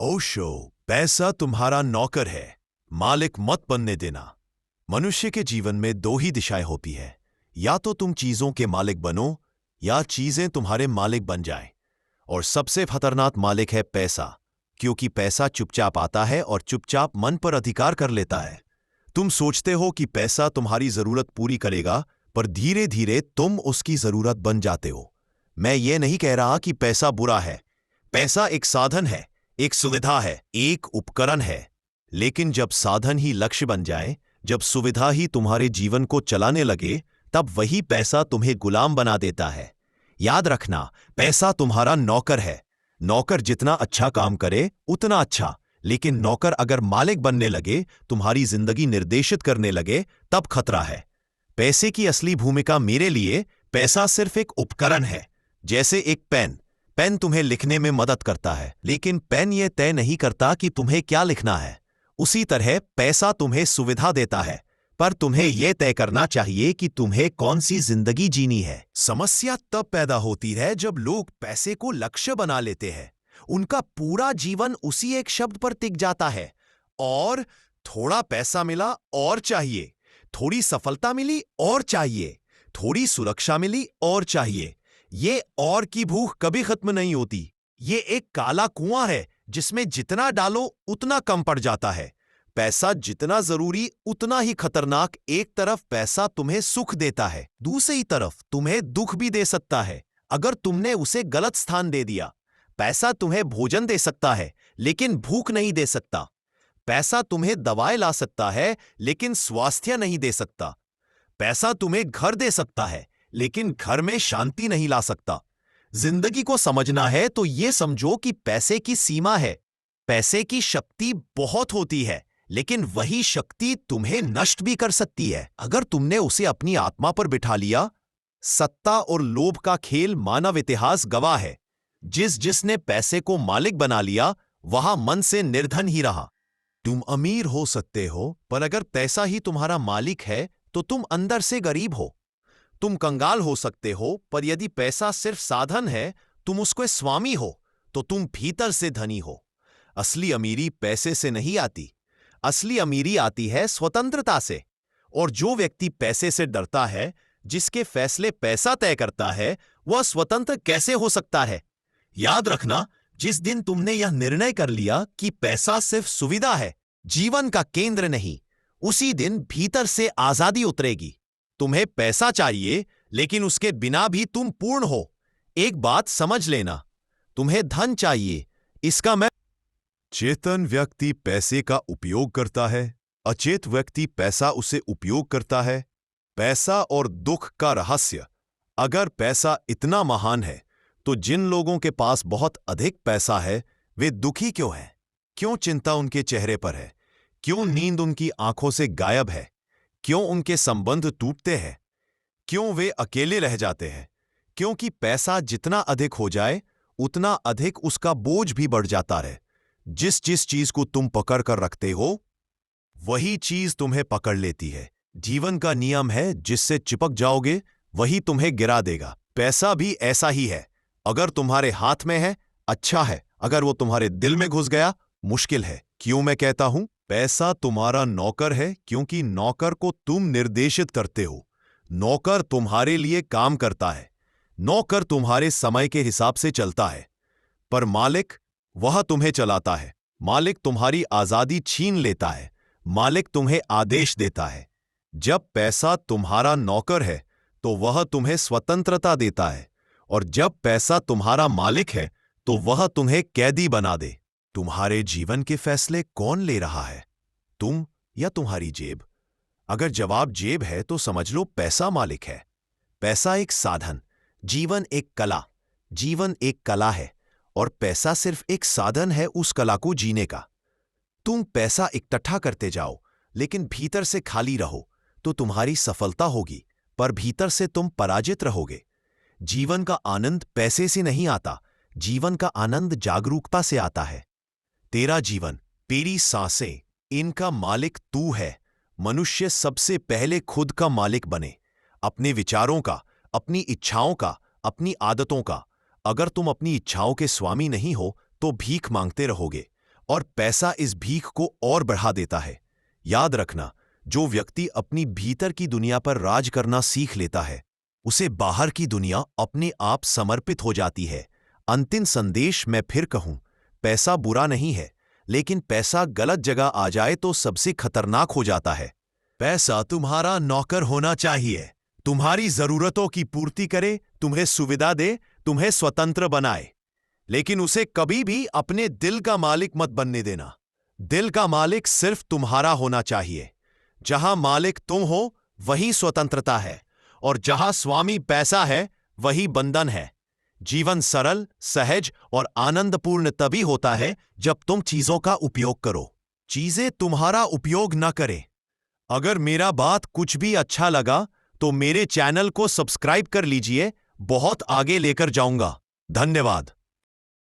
ओशो, पैसा तुम्हारा नौकर है, मालिक मत बनने देना। मनुष्य के जीवन में दो ही दिशाएं होती है, या तो तुम चीजों के मालिक बनो या चीजें तुम्हारे मालिक बन जाएं। और सबसे खतरनाक मालिक है पैसा, क्योंकि पैसा चुपचाप आता है और चुपचाप मन पर अधिकार कर लेता है। तुम सोचते हो कि पैसा तुम्हारी जरूरत पूरी करेगा, पर धीरे धीरे तुम उसकी जरूरत बन जाते हो। मैं ये नहीं कह रहा कि पैसा बुरा है। पैसा एक साधन है, एक सुविधा है, एक उपकरण है। लेकिन जब साधन ही लक्ष्य बन जाए, जब सुविधा ही तुम्हारे जीवन को चलाने लगे, तब वही पैसा तुम्हें गुलाम बना देता है। याद रखना, पैसा तुम्हारा नौकर है। नौकर जितना अच्छा काम करे उतना अच्छा, लेकिन नौकर अगर मालिक बनने लगे, तुम्हारी जिंदगी निर्देशित करने लगे, तब खतरा है। पैसे की असली भूमिका मेरे लिए, पैसा सिर्फ एक उपकरण है। जैसे एक पेन तुम्हें लिखने में मदद करता है, लेकिन पेन यह तय नहीं करता कि तुम्हें क्या लिखना है। उसी तरह पैसा तुम्हें सुविधा देता है, पर तुम्हें यह तय करना चाहिए कि तुम्हें कौन सी जिंदगी जीनी है। समस्या तब पैदा होती है जब लोग पैसे को लक्ष्य बना लेते हैं। उनका पूरा जीवन उसी एक शब्द पर टिक जाता है, और थोड़ा पैसा मिला और चाहिए, थोड़ी सफलता मिली और चाहिए, थोड़ी सुरक्षा मिली और चाहिए। ये और की भूख कभी खत्म नहीं होती। ये एक काला कुआं है जिसमें जितना डालो उतना कम पड़ जाता है। पैसा जितना जरूरी उतना ही खतरनाक। एक तरफ पैसा तुम्हें सुख देता है, दूसरी तरफ तुम्हें दुख भी दे सकता है अगर तुमने उसे गलत स्थान दे दिया। पैसा तुम्हें भोजन दे सकता है, लेकिन भूख नहीं दे सकता। पैसा तुम्हें दवाएं ला सकता है, लेकिन स्वास्थ्य नहीं दे सकता। पैसा तुम्हें घर दे सकता है, लेकिन घर में शांति नहीं ला सकता। जिंदगी को समझना है तो यह समझो कि पैसे की सीमा है। पैसे की शक्ति बहुत होती है, लेकिन वही शक्ति तुम्हें नष्ट भी कर सकती है अगर तुमने उसे अपनी आत्मा पर बिठा लिया। सत्ता और लोभ का खेल मानव इतिहास गवाह है। जिसने पैसे को मालिक बना लिया, वहां मन से निर्धन ही रहा। तुम अमीर हो सकते हो, पर अगर पैसा ही तुम्हारा मालिक है तो तुम अंदर से गरीब हो। तुम कंगाल हो सकते हो, पर यदि पैसा सिर्फ साधन है, तुम उसके स्वामी हो, तो तुम भीतर से धनी हो। असली अमीरी पैसे से नहीं आती, असली अमीरी आती है स्वतंत्रता से। और जो व्यक्ति पैसे से डरता है, जिसके फैसले पैसा तय करता है, वह स्वतंत्र कैसे हो सकता है? याद रखना, जिस दिन तुमने यह निर्णय कर लिया कि पैसा सिर्फ सुविधा है, जीवन का केंद्र नहीं, उसी दिन भीतर से आजादी उतरेगी। तुम्हें पैसा चाहिए, लेकिन उसके बिना भी तुम पूर्ण हो। एक बात समझ लेना, तुम्हें धन चाहिए, इसका मैं चेतन व्यक्ति पैसे का उपयोग करता है, अचेत व्यक्ति पैसा उसे उपयोग करता है। पैसा और दुख का रहस्य। अगर पैसा इतना महान है, तो जिन लोगों के पास बहुत अधिक पैसा है, वे दुखी क्यों हैं? क्यों चिंता उनके चेहरे पर है? क्यों नींद उनकी आंखों से गायब है? क्यों उनके संबंध टूटते हैं? क्यों वे अकेले रह जाते हैं? क्योंकि पैसा जितना अधिक हो जाए, उतना अधिक उसका बोझ भी बढ़ जाता है। जिस चीज को तुम पकड़ कर रखते हो, वही चीज तुम्हें पकड़ लेती है। जीवन का नियम है, जिससे चिपक जाओगे वही तुम्हें गिरा देगा। पैसा भी ऐसा ही है। अगर तुम्हारे हाथ में है, अच्छा है। अगर वो तुम्हारे दिल में घुस गया, मुश्किल है। क्यों मैं कहता हूं पैसा तुम्हारा नौकर है? क्योंकि नौकर को तुम निर्देशित करते हो। नौकर तुम्हारे लिए काम करता है। नौकर तुम्हारे समय के हिसाब से चलता है, पर मालिक, वह तुम्हें चलाता है। मालिक तुम्हारी आजादी छीन लेता है। मालिक तुम्हें आदेश देता है। जब पैसा तुम्हारा नौकर है, तो वह तुम्हें स्वतंत्रता देता है, और जब पैसा तुम्हारा मालिक है, तो वह तुम्हें कैदी बना दे। तुम्हारे जीवन के फैसले कौन ले रहा है, तुम या तुम्हारी जेब? अगर जवाब जेब है, तो समझ लो पैसा मालिक है। पैसा एक साधन, जीवन एक कला। जीवन एक कला है, और पैसा सिर्फ एक साधन है उस कला को जीने का। तुम पैसा इकट्ठा करते जाओ, लेकिन भीतर से खाली रहो, तो तुम्हारी सफलता होगी, पर भीतर से तुम पराजित रहोगे। जीवन का आनंद पैसे से नहीं आता, जीवन का आनंद जागरूकता से आता है। तेरा जीवन, तेरी सांसें, इनका मालिक तू है। मनुष्य सबसे पहले खुद का मालिक बने, अपने विचारों का, अपनी इच्छाओं का, अपनी आदतों का। अगर तुम अपनी इच्छाओं के स्वामी नहीं हो, तो भीख मांगते रहोगे, और पैसा इस भीख को और बढ़ा देता है। याद रखना, जो व्यक्ति अपनी भीतर की दुनिया पर राज करना सीख लेता है, उसे बाहर की दुनिया अपने आप समर्पित हो जाती है। अंतिम संदेश मैं फिर कहूं, पैसा बुरा नहीं है, लेकिन पैसा गलत जगह आ जाए तो सबसे खतरनाक हो जाता है। पैसा तुम्हारा नौकर होना चाहिए, तुम्हारी जरूरतों की पूर्ति करे, तुम्हें सुविधा दे, तुम्हें स्वतंत्र बनाए, लेकिन उसे कभी भी अपने दिल का मालिक मत बनने देना। दिल का मालिक सिर्फ तुम्हारा होना चाहिए। जहां मालिक तुम हो वहीं स्वतंत्रता है, और जहां स्वामी पैसा है वही बंधन है। जीवन सरल, सहज और आनंदपूर्ण तभी होता है जब तुम चीजों का उपयोग करो, चीजें तुम्हारा उपयोग न करें। अगर मेरा बात कुछ भी अच्छा लगा तो मेरे चैनल को सब्सक्राइब कर लीजिए, बहुत आगे लेकर जाऊंगा। धन्यवाद।